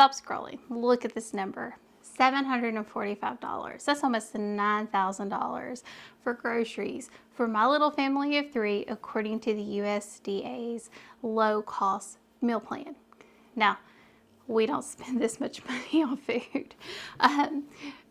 Stop scrolling. Look at this number. $745. That's almost $9,000 for groceries for my little family of 3, according to the USDA's low-cost meal plan. Now, we don't spend this much money on food.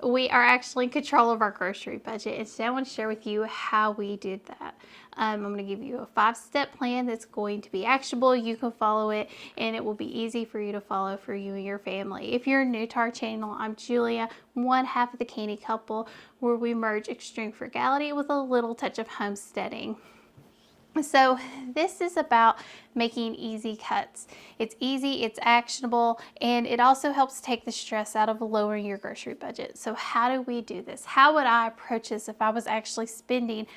We are actually in control of our grocery budget, and today I want to share with you how we did that. I'm going to give you a 5-step plan that's going to be actionable. You can follow it, and it will be easy for you to follow for you and your family. If you're new to our channel, I'm Julia, one half of the Canny couple, where we merge extreme frugality with a little touch of homesteading. So this is about making easy cuts. It's easy, it's actionable, and it also helps take the stress out of lowering your grocery budget. So how do we do this? How would I approach this if I was actually spending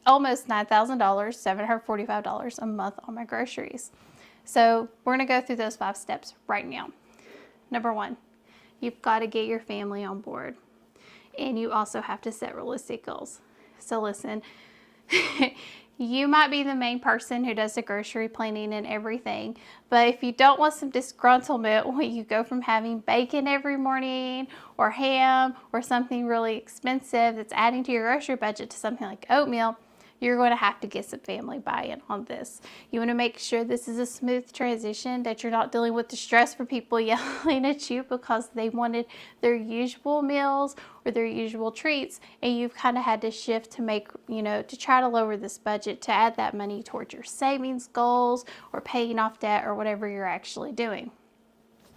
almost $9,000, $745 a month on my groceries? So we're gonna go through those 5 steps right now. Number 1, you've got to get your family on board, and you also have to set realistic goals. So listen, you might be the main person who does the grocery planning and everything, but if you don't want some disgruntlement when you go from having bacon every morning or ham or something really expensive that's adding to your grocery budget to something like oatmeal, you're going to have to get some family buy-in on this. You want to make sure this is a smooth transition, that you're not dealing with the stress for people yelling at you because they wanted their usual meals or their usual treats, and you've kind of had to shift to make, to try to lower this budget, to add that money towards your savings goals or paying off debt or whatever you're actually doing.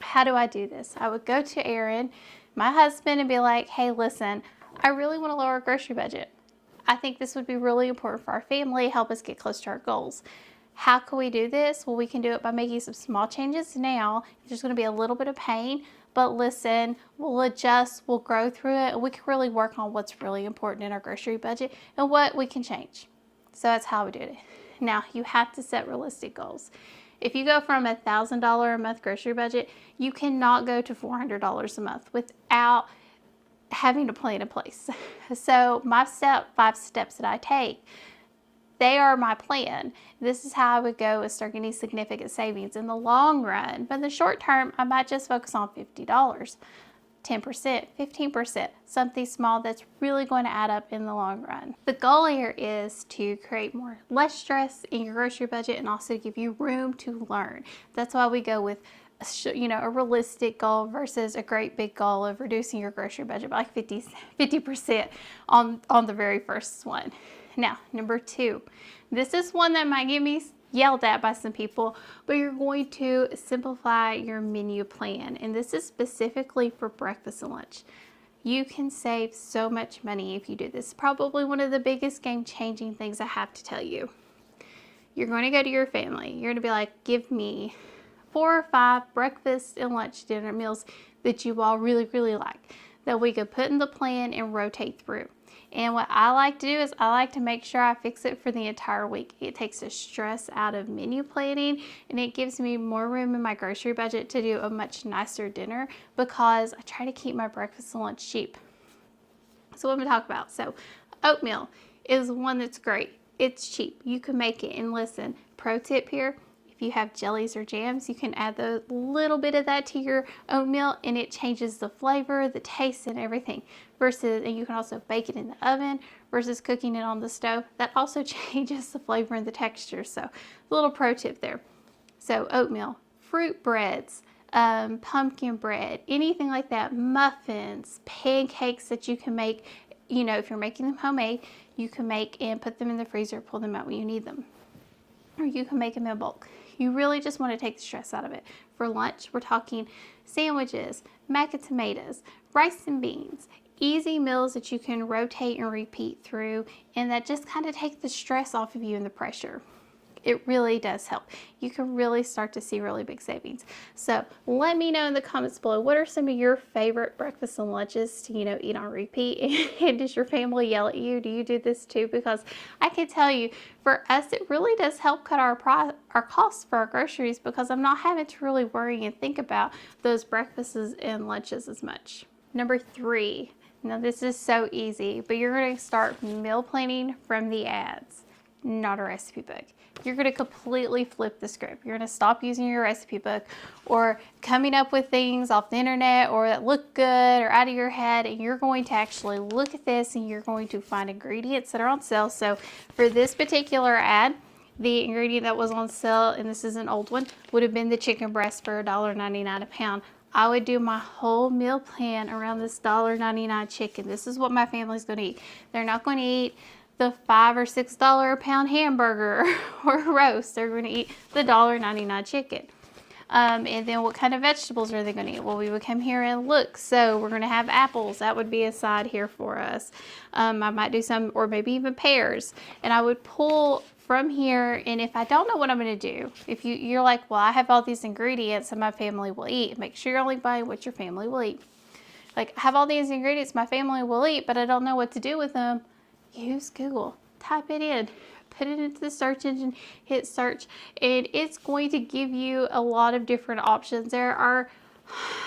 How do I do this? I would go to Aaron, my husband, and be like, hey, listen, I really want to lower our grocery budget. I think this would be really important for our family, help us get close to our goals. How can we do this? Well, we can do it by making some small changes now. There's going to be a little bit of pain, but listen, we'll adjust, we'll grow through it, and we can really work on what's really important in our grocery budget and what we can change. So that's how we do it. Now, you have to set realistic goals. If you go from $1,000 a month grocery budget, you cannot go to $400 a month without having a plan in place. So my 5 steps that I take, they are my plan. This is how I would go and start getting significant savings in the long run. But in the short term, I might just focus on $50, 10%, 15%, something small that's really going to add up in the long run. The goal here is to create less stress in your grocery budget and also give you room to learn. That's why we go with a realistic goal versus a great big goal of reducing your grocery budget by like 50% on the very first one. Now, number 2, this is one that might get me yelled at by some people, but you're going to simplify your menu plan. And this is specifically for breakfast and lunch. You can save so much money if you do this. Probably one of the biggest game-changing things I have to tell you. You're going to go to your family. You're going to be like, give me 4 or 5 breakfast and lunch dinner meals that you all really, really like, that we could put in the plan and rotate through. And what I like to do is I like to make sure I fix it for the entire week. It takes the stress out of menu planning, and it gives me more room in my grocery budget to do a much nicer dinner, because I try to keep my breakfast and lunch cheap. So what I'm going to talk about. So oatmeal is one that's great. It's cheap. You can make it. And listen, pro tip here, if you have jellies or jams, you can add a little bit of that to your oatmeal, and it changes the flavor, the taste, and everything. And you can also bake it in the oven versus cooking it on the stove. That also changes the flavor and the texture. So a little pro tip there. So oatmeal, fruit breads, pumpkin bread, anything like that, muffins, pancakes that you can make. If you're making them homemade, you can make and put them in the freezer, pull them out when you need them. Or you can make them in bulk. You really just want to take the stress out of it. For lunch, we're talking sandwiches, mac and tomatoes, rice and beans, easy meals that you can rotate and repeat through, and that just kind of take the stress off of you and the pressure. It really does help. You can really start to see really big savings. So let me know in the comments below, what are some of your favorite breakfasts and lunches to, eat on repeat? And does your family yell at you? Do you do this too? Because I can tell you, for us, it really does help cut our costs for our groceries, because I'm not having to really worry and think about those breakfasts and lunches as much. Number 3, now this is so easy, but you're going to start meal planning from the ads. not a recipe book. You're going to completely flip the script. You're going to stop using your recipe book or coming up with things off the internet or that look good or out of your head, and you're going to actually look at this and you're going to find ingredients that are on sale. So for this particular ad, the ingredient that was on sale, and this is an old one, would have been the chicken breast for $1.99 a pound. I would do my whole meal plan around this $1.99 chicken. This is what my family's going to eat. They're not going to eat the $5 or $6 a pound hamburger or roast. They're going to eat the $1.99 chicken. And then what kind of vegetables are they going to eat? Well, we would come here and look. So we're going to have apples. That would be a side here for us. I might do some, or maybe even pears. And I would pull from here, and if I don't know what I'm going to do, if you're like, well, I have all these ingredients that my family will eat, make sure you're only buying what your family will eat. Like, I have all these ingredients my family will eat, but I don't know what to do with them. Use Google. Type it in. Put it into the search engine, hit search, and it's going to give you a lot of different options. There are,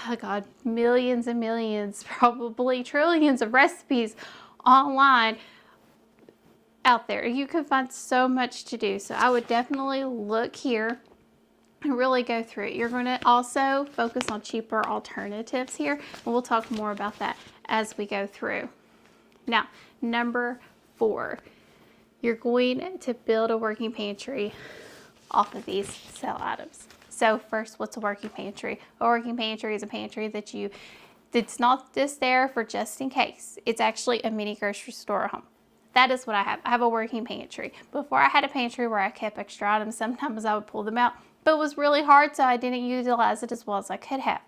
oh God, millions and millions, probably trillions of recipes online out there. You can find so much to do. So I would definitely look here and really go through it. You're going to also focus on cheaper alternatives here, and we'll talk more about that as we go through. Now, number 4. You're going to build a working pantry off of these sale items. So first, what's a working pantry? A working pantry is a pantry it's not just there for just in case. It's actually a mini grocery store at home. That is what I have. I have a working pantry. Before I had a pantry where I kept extra items. Sometimes I would pull them out, but it was really hard, so I didn't utilize it as well as I could have.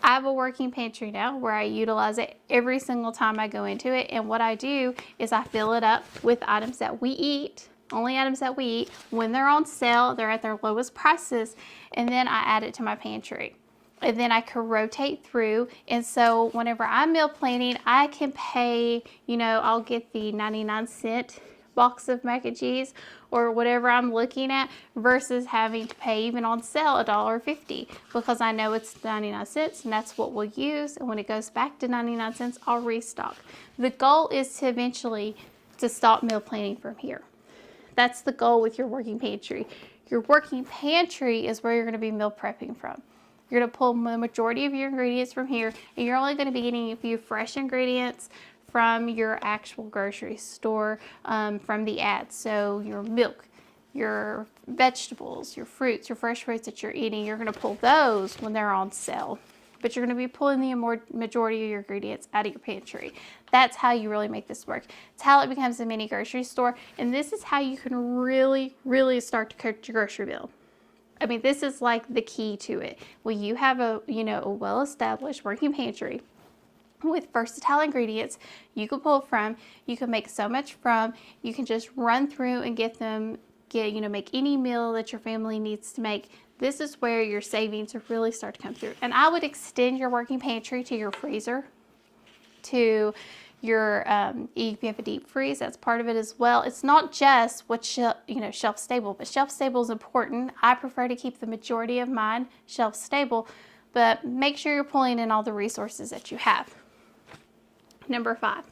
I have a working pantry now where I utilize it every single time I go into it. And what I do is I fill it up with items that we eat, only items that we eat. When they're on sale, they're at their lowest prices. And then I add it to my pantry. And then I can rotate through. And so whenever I'm meal planning, I can pay, I'll get the 99-cent box of mac and cheese or whatever I'm looking at versus having to pay, even on sale, $1.50, because I know it's 99 cents and that's what we'll use. And when it goes back to 99 cents, I'll restock. The goal is to eventually to stop meal planning from here. That's the goal with your working pantry. Your working pantry is where you're going to be meal prepping from. You're going to pull the majority of your ingredients from here, and you're only going to be getting a few fresh ingredients from your actual grocery store, from the ads. So your milk, your vegetables, your fruits, your fresh fruits that you're eating, you're going to pull those when they're on sale. But you're going to be pulling the majority of your ingredients out of your pantry. That's how you really make this work. It's how it becomes a mini grocery store. And this is how you can really, really start to cut your grocery bill. I mean, this is like the key to it. When you have a well-established working pantry with versatile ingredients you can pull from, you can make so much from, you can just run through and make any meal that your family needs to make. This is where your savings really start to come through. And I would extend your working pantry to your freezer, to your if you have a deep freeze, that's part of it as well. It's not just what's shelf stable, but shelf stable is important. I prefer to keep the majority of mine shelf stable, but make sure you're pulling in all the resources that you have. Number 5,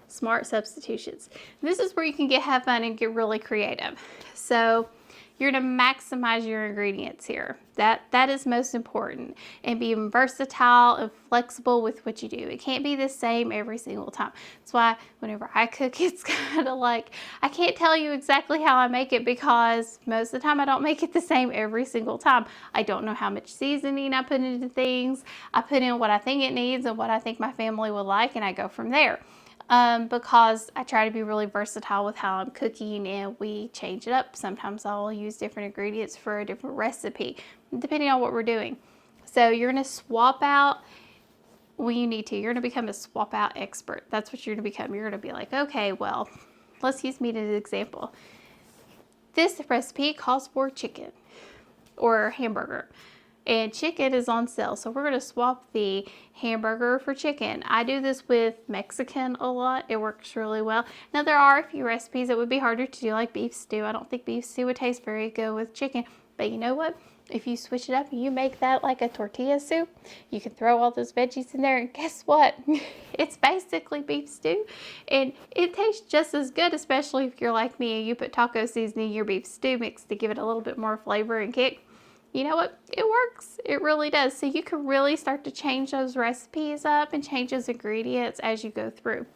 smart substitutions. This is where you can have fun and get really creative. So you're going to maximize your ingredients here. That is most important. And being versatile and flexible with what you do. It can't be the same every single time. That's why whenever I cook, it's kind of like, I can't tell you exactly how I make it because most of the time I don't make it the same every single time. I don't know how much seasoning I put into things. I put in what I think it needs and what I think my family would like, and I go from there. Because I try to be really versatile with how I'm cooking, and we change it up. Sometimes I'll use different ingredients for a different recipe, depending on what we're doing. So you're going to swap out when you need to. You're going to become a swap out expert. That's what you're going to become. You're going to be like, okay, well, let's use meat as an example. This recipe calls for chicken or hamburger. And chicken is on sale, so we're going to swap the hamburger for chicken. I do this with Mexican a lot. It works really well. Now, there are a few recipes that would be harder to do, like beef stew. I don't think beef stew would taste very good with chicken, but you know what? If you switch it up and you make that like a tortilla soup, you can throw all those veggies in there, and guess what? It's basically beef stew, and it tastes just as good, especially if you're like me and you put taco seasoning in your beef stew mix to give it a little bit more flavor and kick. You know what? It works. It really does. So you can really start to change those recipes up and change those ingredients as you go through.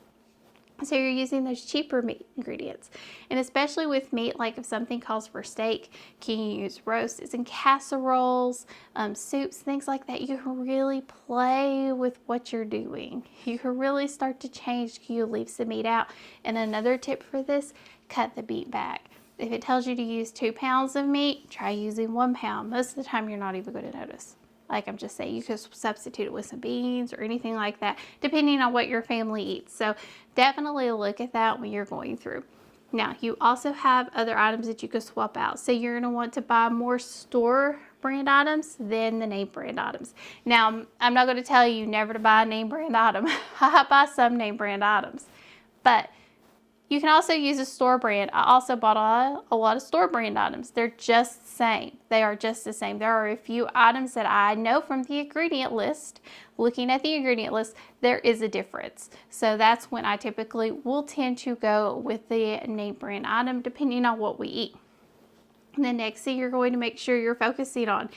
So you're using those cheaper meat ingredients. And especially with meat, like if something calls for steak, can you use roasts and casseroles, soups, things like that? You can really play with what you're doing. You can really start to change. You leave some meat out. And another tip for this, cut the meat back. If it tells you to use 2 pounds of meat, try using 1 pound. Most of the time you're not even going to notice. Like I'm just saying, you could substitute it with some beans or anything like that, depending on what your family eats. So definitely look at that when you're going through. Now, you also have other items that you could swap out. So you're going to want to buy more store brand items than the name brand items. Now, I'm not going to tell you never to buy a name brand item. I buy some name brand items, but you can also use a store brand. I also bought a lot of store brand items. They're just the same. They are just the same. There are a few items that I know from the ingredient list. Looking at the ingredient list, there is a difference. So that's when I typically will tend to go with the name brand item depending on what we eat. And the next thing you're going to make sure you're focusing on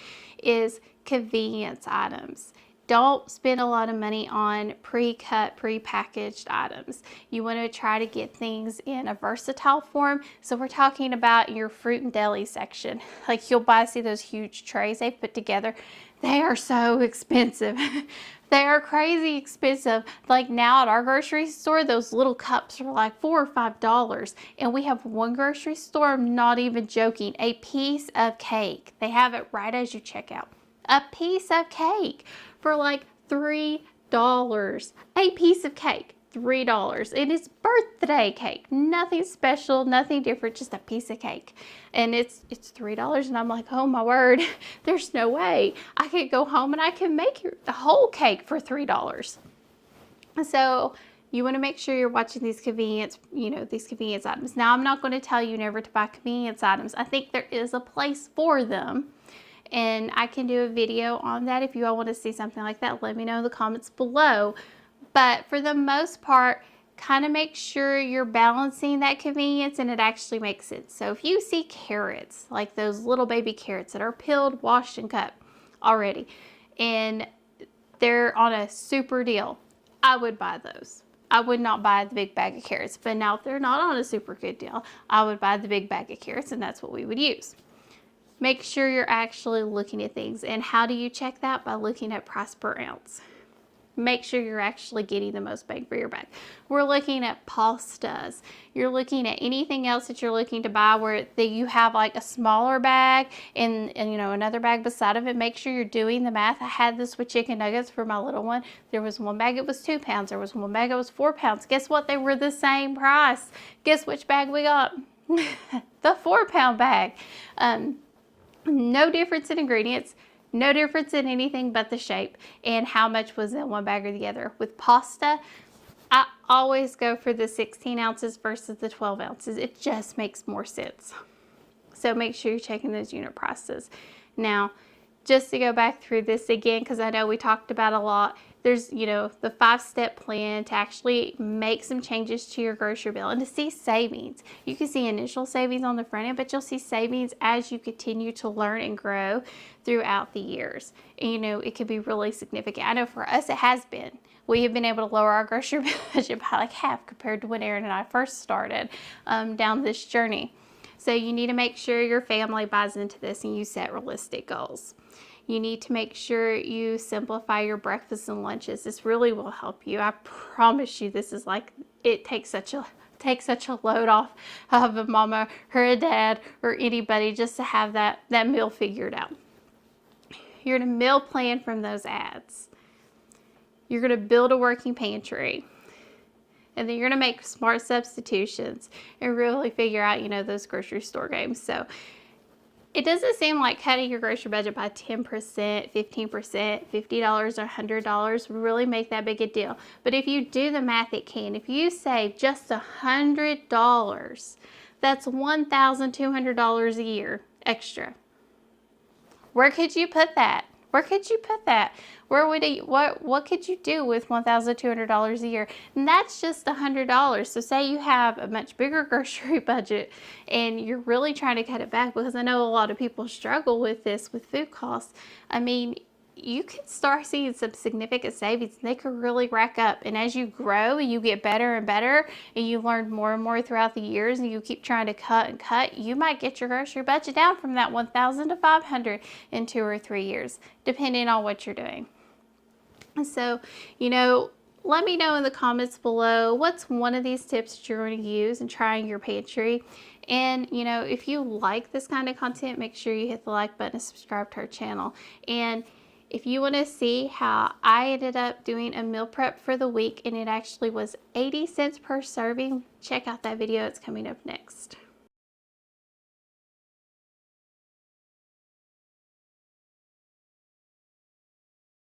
is convenience items. Don't spend a lot of money on pre-cut, pre-packaged items. You want to try to get things in a versatile form. So we're talking about your fruit and deli section. Like you'll see those huge trays they put together. They are so expensive. They are crazy expensive. Like now at our grocery store, those little cups are like $4 or $5. And we have one grocery store, I'm not even joking, a piece of cake. They have it right as you check out. A piece of cake for like $3. A piece of cake, $3. It is birthday cake. Nothing special, nothing different, just a piece of cake. And it's $3, and I'm like, oh my word, there's no way. I could go home and I can make the whole cake for $3. So you want to make sure you're watching these convenience items. Now, I'm not going to tell you never to buy convenience items. I think there is a place for them. And I can do a video on that. If you all want to see something like that, let me know in the comments below. But for the most part, kind of make sure you're balancing that convenience and it actually makes sense. So if you see carrots, like those little baby carrots that are peeled, washed, and cut already, and they're on a super deal, I would buy those. I would not buy the big bag of carrots. But now if they're not on a super good deal, I would buy the big bag of carrots, and that's what we would use. Make sure you're actually looking at things. And how do you check that? By looking at price per ounce. Make sure you're actually getting the most bang for your buck. We're looking at pastas. You're looking at anything else that you're looking to buy where you have like a smaller bag and another bag beside of it. Make sure you're doing the math. I had this with chicken nuggets for my little one. There was one bag it was 2 pounds. There was one bag it was 4 pounds. Guess what? They were the same price. Guess which bag we got? The 4-pound bag. No difference in ingredients, no difference in anything but the shape and how much was in one bag or the other. With pasta, I always go for the 16 ounces versus the 12 ounces. It just makes more sense. So make sure you're checking those unit prices. Now, just to go back through this again, because I know we talked about a lot, there's, the 5-step plan to actually make some changes to your grocery bill and to see savings. You can see initial savings on the front end, but you'll see savings as you continue to learn and grow throughout the years. And, it could be really significant. I know for us it has been. We have been able to lower our grocery budget by like half compared to when Aaron and I first started down this journey. So you need to make sure your family buys into this and you set realistic goals. You need to make sure you simplify your breakfasts and lunches. This really will help you. I promise you, this is like, it takes such a load off of a mama or a dad or anybody just to have that meal figured out. You're going to meal plan from those ads. You're going to build a working pantry. And then you're going to make smart substitutions and really figure out, those grocery store games. So it doesn't seem like cutting your grocery budget by 10%, 15%, $50, or $100 would really make that big a deal. But if you do the math, it can. If you save just $100, that's $1,200 a year extra. Where could you put that? Where could you put that? Where would it, what could you do with $1,200 a year? And that's just $100. So say you have a much bigger grocery budget and you're really trying to cut it back, because I know a lot of people struggle with this with food costs. I mean, you can start seeing some significant savings. They could really rack up. And as you grow and you get better and better and you learn more and more throughout the years and you keep trying to cut and cut, you might get your grocery budget down from that $1,000 to $500 in 2 or 3 years, depending on what you're doing. So, let me know in the comments below what's one of these tips that you're going to use in trying your pantry. And, if you like this kind of content, make sure you hit the like button and subscribe to our channel. And if you want to see how I ended up doing a meal prep for the week and it actually was 80 cents per serving, check out that video. It's coming up next.